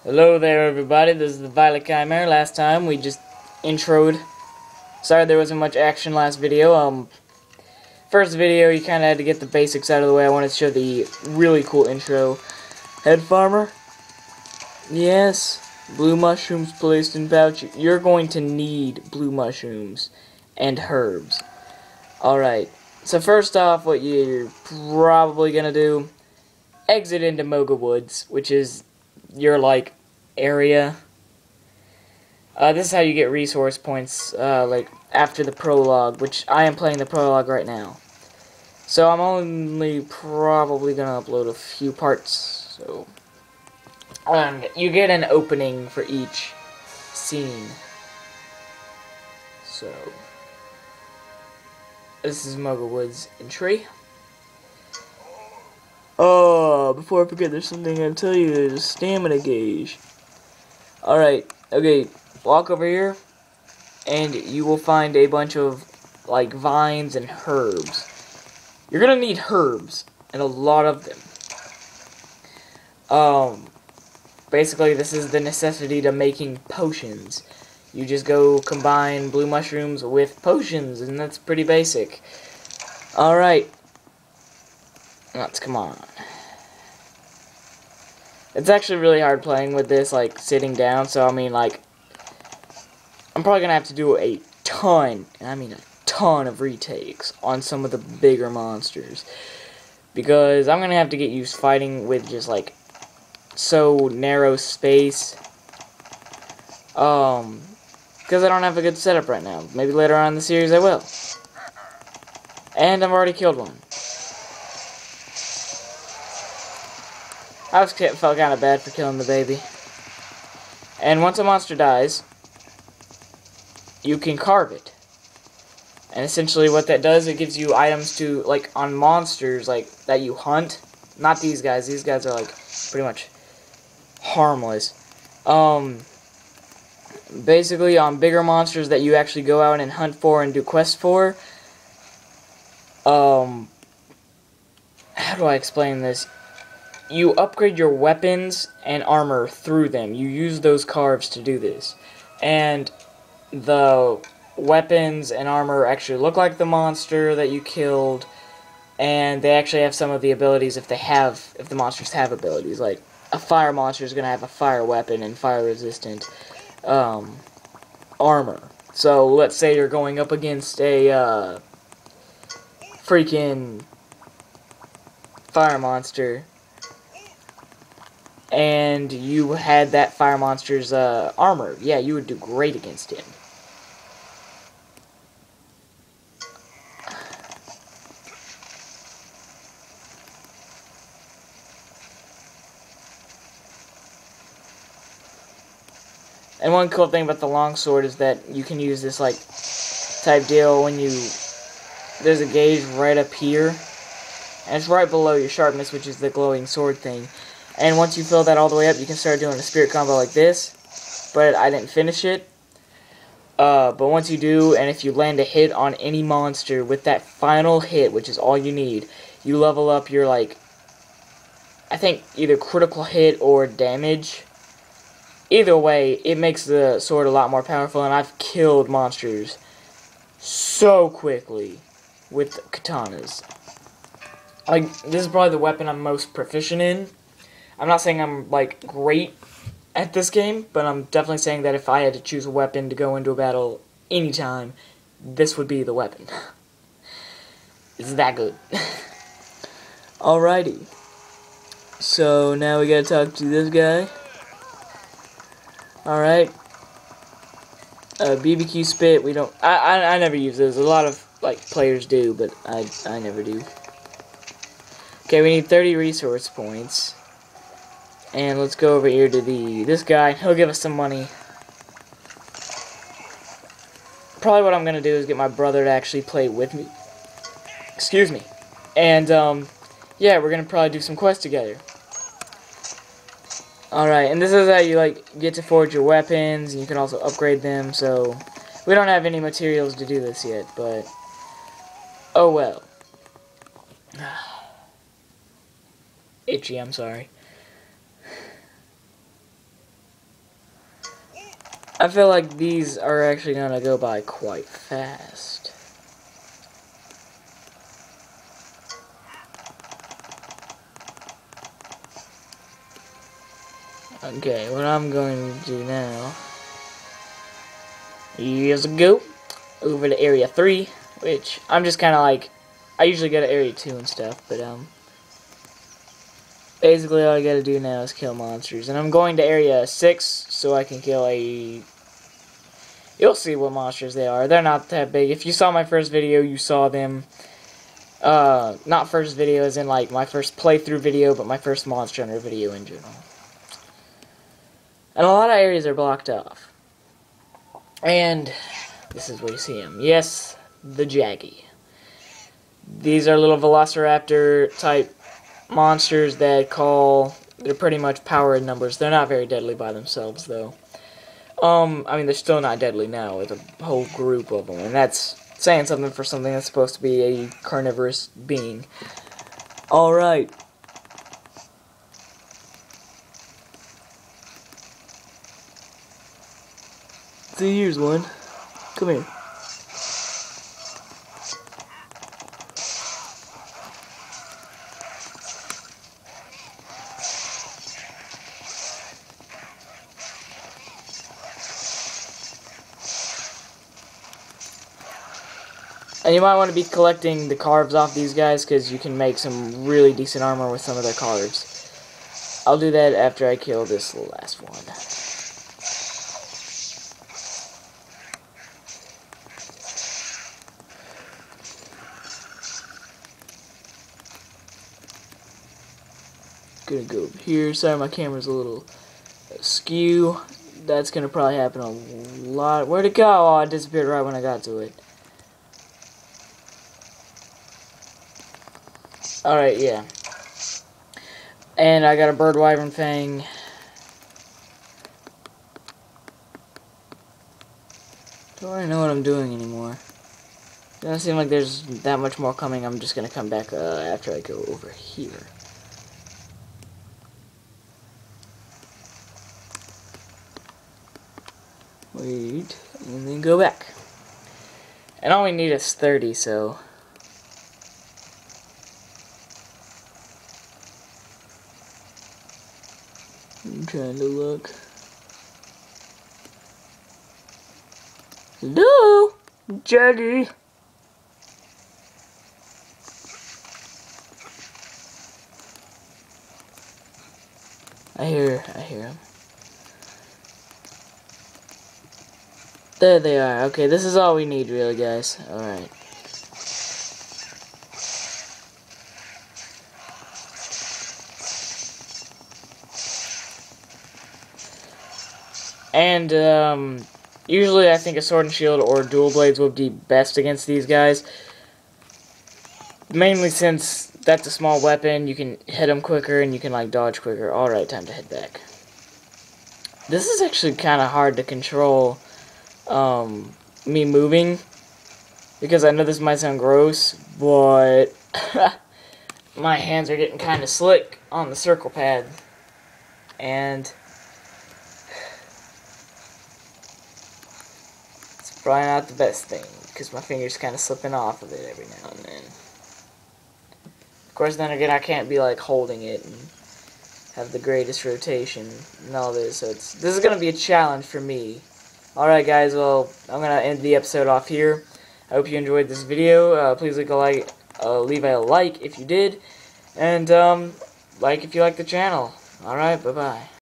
Hello there, everybody. This is the TheVioletChimera. Last time we just introed. Sorry there wasn't much action last video. First video you kind of had to get the basics out of the way. I wanted to show the really cool intro. Head farmer? Yes. Blue mushrooms placed in pouch. You're going to need blue mushrooms and herbs. Alright. So first off, what you're probably gonna do, exit into Moga Woods, which is your, area. This is how you get resource points, after the prologue, which I am playing the prologue right now. So I'm only probably gonna upload a few parts, so you get an opening for each scene. So this is Moga Woods entry. Oh, before I forget, there's something I'm gonna tell you. There's a stamina gauge. Alright, okay, walk over here, and you will find a bunch of, vines and herbs. You're gonna need herbs, and a lot of them. Basically, this is the necessity to making potions. You just go combine blue mushrooms with potions, and that's pretty basic. Alright. Let's come on. It's actually really hard playing with this, sitting down, so I mean, I'm probably gonna have to do a ton, and I mean a ton of retakes on some of the bigger monsters. Because I'm gonna have to get used fighting with just, so narrow space. Because I don't have a good setup right now. Maybe later on in the series I will. And I've already killed one. I felt kind of bad for killing the baby. And once a monster dies, you can carve it. And essentially what that does, it gives you items to, on monsters, that you hunt. Not these guys. These guys are, pretty much harmless. Basically, on bigger monsters that you actually go out and hunt for and do quests for, how do I explain this? You upgrade your weapons and armor through them. You use those carves to do this. And the weapons and armor actually look like the monster that you killed, and they actually have some of the abilities if the monsters have abilities. Like, a fire monster is going to have a fire weapon and fire-resistant armor. So, let's say you're going up against a freaking fire monster, and you had that fire monster's armor. Yeah, you would do great against him. And one cool thing about the longsword is that you can use this, type deal when there's a gauge right up here, and it's right below your sharpness, which is the glowing sword thing. And once you fill that all the way up, you can start doing a spirit combo like this. But I didn't finish it. But once you do, and if you land a hit on any monster with that final hit, which is all you need, you level up your, I think either critical hit or damage. Either way, it makes the sword a lot more powerful, and I've killed monsters so quickly with katanas. This is probably the weapon I'm most proficient in. I'm not saying I'm, great at this game, but I'm definitely saying that if I had to choose a weapon to go into a battle anytime, this would be the weapon. It's that good. Alrighty. So, now we gotta talk to this guy. Alright. BBQ spit, we don't... I never use those. A lot of, players do, but I never do. Okay, we need 30 resource points. And let's go over here to this guy. He'll give us some money. Probably what I'm going to do is get my brother to actually play with me. Excuse me. And, yeah, we're going to probably do some quests together. Alright, and this is how you, get to forge your weapons, and you can also upgrade them, so... We don't have any materials to do this yet, but... Oh well. Itchy, I'm sorry. I feel like these are actually gonna go by quite fast. Okay, what I'm going to do now is go over to Area 3, which I'm just kind of like, I usually go to Area 2 and stuff, but basically all I gotta do now is kill monsters. And I'm going to Area 6 so I can kill you'll see what monsters they are. They're not that big. If you saw my first video, you saw them. Not first video as in like my first playthrough video, but my first Monster Hunter video in general. And a lot of areas are blocked off. And this is where you see them. Yes, the Jaggy. These are little Velociraptor type monsters that they're pretty much power in numbers. They're not very deadly by themselves though. I mean, they're still not deadly now with a whole group of them, and that's saying something for something that's supposed to be a carnivorous being. Alright. See, here's one. Come here. And you might want to be collecting the carves off these guys, because you can make some really decent armor with some of their carves. I'll do that after I kill this last one. Gonna go over here. Sorry, my camera's a little askew. That's gonna probably happen a lot. Where'd it go? Oh, it disappeared right when I got to it. Alright, yeah. And I got a bird wyvern fang. Don't really know what I'm doing anymore. Doesn't seem like there's that much more coming. I'm just gonna come back after I go over here. Wait, and then go back. And all we need is 30, so... I'm trying to look. Hello? Jaggy? I hear him. There they are. Okay, this is all we need, really, guys. Alright. And, usually I think a sword and shield or dual blades would be best against these guys. Mainly since that's a small weapon, you can hit them quicker and you can, like, dodge quicker. Alright, time to head back. This is actually kind of hard to control. Me moving, because I know this might sound gross, but my hands are getting kind of slick on the circle pad, and it's probably not the best thing, because my finger's kind of slipping off of it every now and then. Of course, then again, I can't be like holding it and have the greatest rotation and all this, so this is going to be a challenge for me. Alright guys, well, I'm going to end the episode off here. I hope you enjoyed this video. Please leave a like if you did. And, like if you like the channel. Alright, bye-bye.